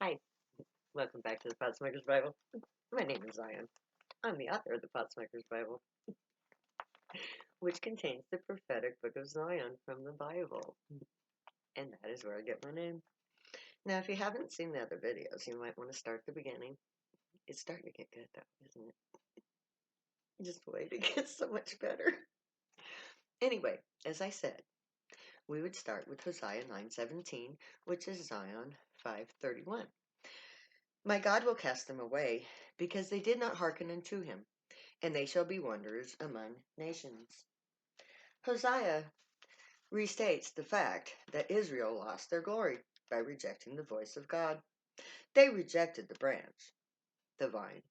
Hi, welcome back to the Potsmaker's Bible. My name is Zion. I'm the author of the Potsmaker's Bible, which contains the prophetic book of Zion from the Bible. And that is where I get my name. Now, if you haven't seen the other videos, you might want to start at the beginning. It's starting to get good, though, isn't it? Just wait, it gets so much better. Anyway, as I said, we would start with Hosea 9:17, which is Zion 5:31. My God will cast them away, because they did not hearken unto him, and they shall be wanderers among nations. Hosea restates the fact that Israel lost their glory by rejecting the voice of God. They rejected the branch, the vine,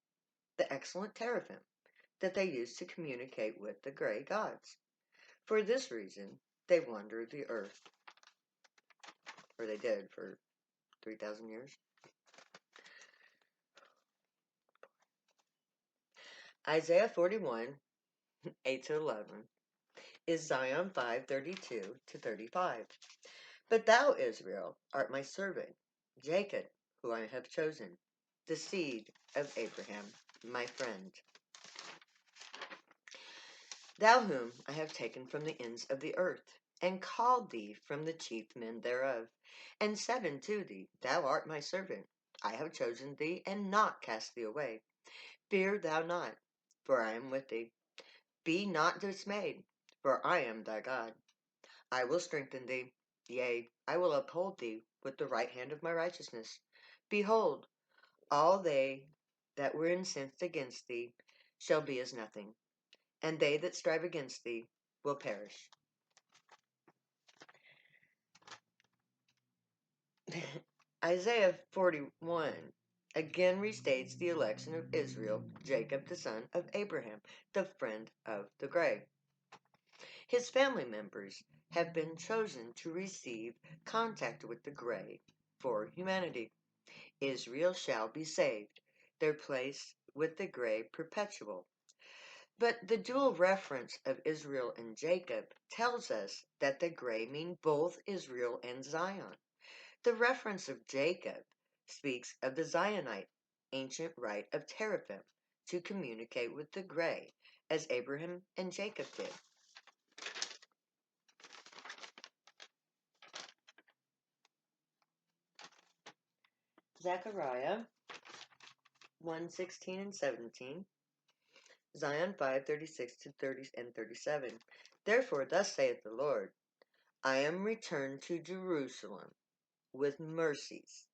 the excellent teraphim that they used to communicate with the gray gods. For this reason, they wandered the earth, or they did for 3,000 years. Isaiah 41, 8 to 11, is Zion 5:32 to 35. But thou, Israel, art my servant, Jacob, who I have chosen, the seed of Abraham, my friend. Thou whom I have taken from the ends of the earth, and called thee from the chief men thereof, and said unto thee, Thou art my servant. I have chosen thee, and not cast thee away. Fear thou not, for I am with thee. Be not dismayed, for I am thy God. I will strengthen thee. Yea, I will uphold thee with the right hand of my righteousness. Behold, all they that were incensed against thee shall be as nothing, and they that strive against thee will perish. Isaiah 41 again restates the election of Israel, Jacob the son of Abraham, the friend of the gray. His family members have been chosen to receive contact with the gray for humanity. Israel shall be saved, their place with the gray perpetual. But the dual reference of Israel and Jacob tells us that the gray mean both Israel and Zion. The reference of Jacob speaks of the Zionite ancient right of teraphim to communicate with the gray, as Abraham and Jacob did. Zechariah 1:16 and 17, Zion 5:36 to 30 and 37. Therefore, thus saith the Lord, I am returned to Jerusalem with mercies.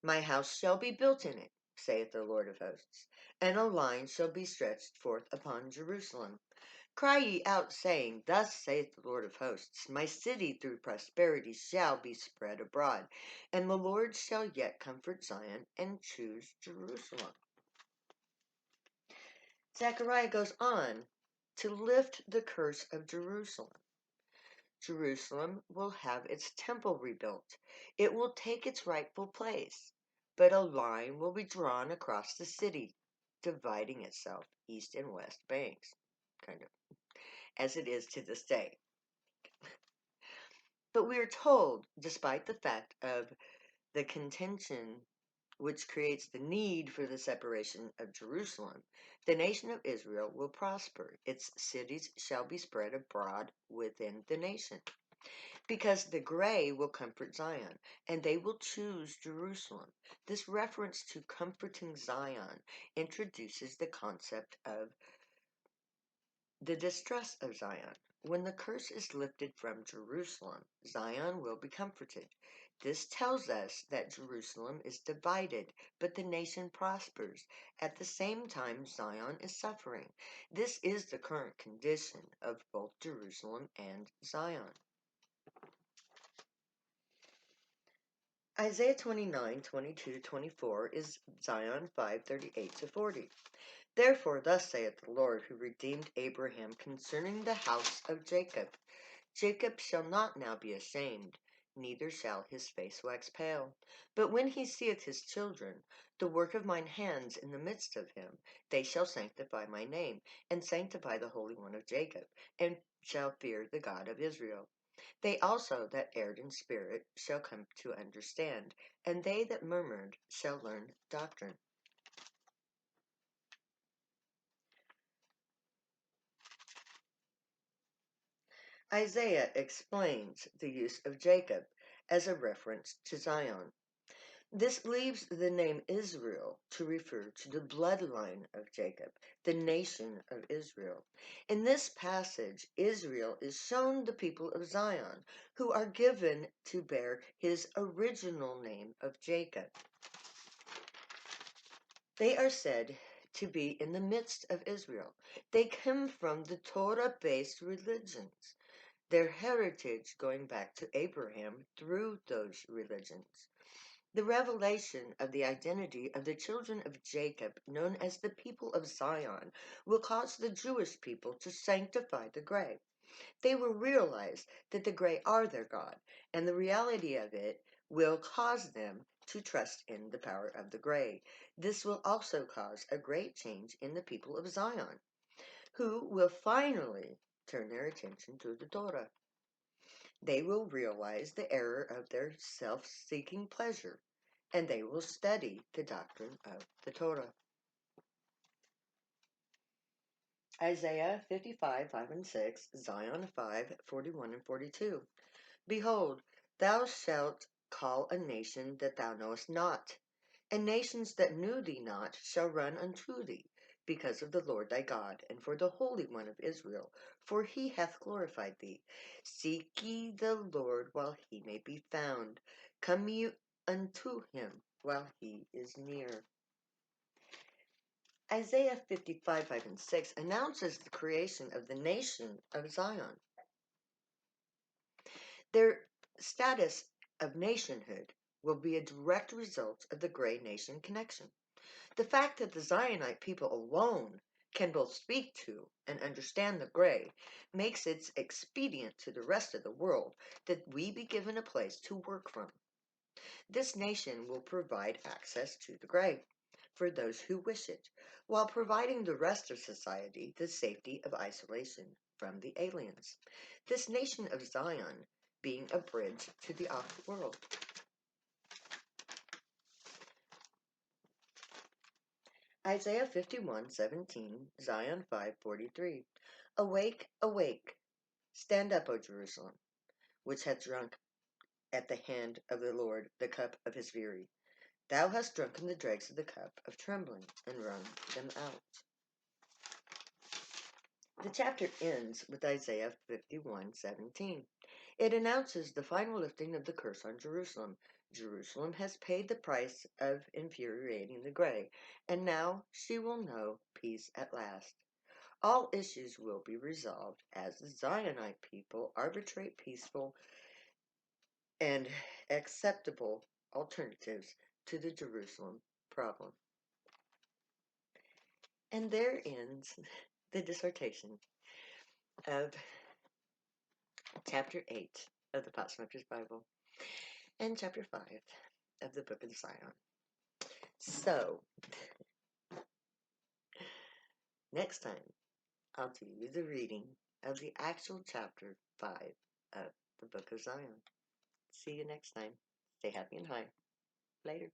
My house shall be built in it, saith the Lord of hosts, and a line shall be stretched forth upon Jerusalem. Cry ye out, saying, Thus saith the Lord of hosts, My city through prosperity shall be spread abroad, and the Lord shall yet comfort Zion and choose Jerusalem. Zechariah goes on to lift the curse of Jerusalem. Jerusalem will have its temple rebuilt. It will take its rightful place, but a line will be drawn across the city, dividing itself east and west banks, kind of, as it is to this day. But we are told, despite the fact of the contention which creates the need for the separation of Jerusalem, the nation of Israel will prosper. Its cities shall be spread abroad within the nation. Because the gray will comfort Zion, and they will choose Jerusalem. This reference to comforting Zion introduces the concept of the distress of Zion. When the curse is lifted from Jerusalem, Zion will be comforted. This tells us that Jerusalem is divided, but the nation prospers. At the same time, Zion is suffering. This is the current condition of both Jerusalem and Zion. Isaiah 29:22-24 is Zion 5:38 to 40. Therefore, thus saith the Lord, who redeemed Abraham concerning the house of Jacob. Jacob shall not now be ashamed, neither shall his face wax pale. But when he seeth his children, the work of mine hands in the midst of him, they shall sanctify my name, and sanctify the Holy One of Jacob, and shall fear the God of Israel. They also that erred in spirit shall come to understand, and they that murmured shall learn doctrine. Isaiah explains the use of Jacob as a reference to Zion. This leaves the name Israel to refer to the bloodline of Jacob, the nation of Israel. In this passage, Israel is shown the people of Zion, who are given to bear his original name of Jacob. They are said to be in the midst of Israel. They come from the Torah-based religions, their heritage going back to Abraham through those religions. The revelation of the identity of the children of Jacob, known as the people of Zion, will cause the Jewish people to sanctify the gray. They will realize that the gray are their God, and the reality of it will cause them to trust in the power of the gray. This will also cause a great change in the people of Zion, who will finally turn their attention to the Torah. They will realize the error of their self-seeking pleasure, and they will study the doctrine of the Torah. Isaiah 55, 5 and 6, Zion 5, 41 and 42. Behold, thou shalt call a nation that thou knowest not, and nations that knew thee not shall run unto thee, because of the Lord thy God, and for the Holy One of Israel, for he hath glorified thee. Seek ye the Lord while he may be found. Come ye unto him while he is near. Isaiah 55, 5 and 6 announces the creation of the nation of Zion. Their status of nationhood will be a direct result of the gray nation connection. The fact that the Zionite people alone can both speak to and understand the gray makes it expedient to the rest of the world that we be given a place to work from. This nation will provide access to the gray for those who wish it, while providing the rest of society the safety of isolation from the aliens. This nation of Zion being a bridge to the off world. Isaiah 51:17, Zion 5:43. Awake, awake, stand up, O Jerusalem, which hath drunk at the hand of the Lord the cup of his fury. Thou hast drunken the dregs of the cup of trembling, and wrung them out. The chapter ends with Isaiah 51:17. It announces the final lifting of the curse on Jerusalem. Jerusalem has paid the price of infuriating the gray, and now she will know peace at last. All issues will be resolved as the Zionite people arbitrate peaceful and acceptable alternatives to the Jerusalem problem. And there ends the dissertation of chapter 8 of the Potsmaker's Bible and chapter 5 of the Book of Zion. So, next time, I'll do you the reading of the actual chapter 5 of the Book of Zion. See you next time. Stay happy and high. Later.